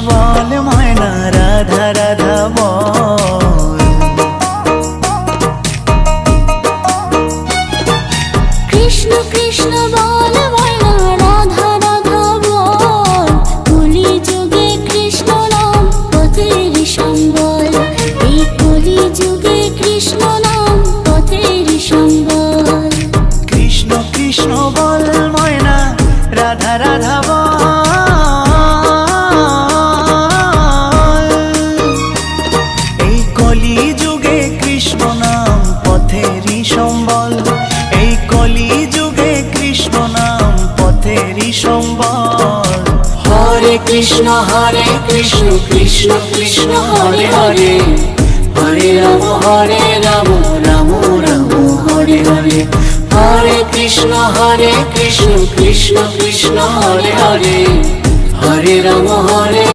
বল ময়না রাধা রাধা বল। কৃষ্ণ কৃষ্ণ বল ময়না রাধা রাধা বল। কলি যুগে কৃষ্ণ নাম পথের সম্বল। এই কলি যুগে কৃষ্ণ নাম পথের সম্বল। কৃষ্ণ কৃষ্ণ বল ময়না রাধা রাধা বল। এই কলি যুগে কৃষ্ণ নাম পথেরই সম্বল। এই কলি যুগে কৃষ্ণ নাম পথেরই সম্বল। হরে কৃষ্ণ কৃষ্ণ কৃষ্ণ হরে হরে। হরে রাম রাম রাম হরে হরে। হরে কৃষ্ণ কৃষ্ণ কৃষ্ণ হরে হরে। হরে রাম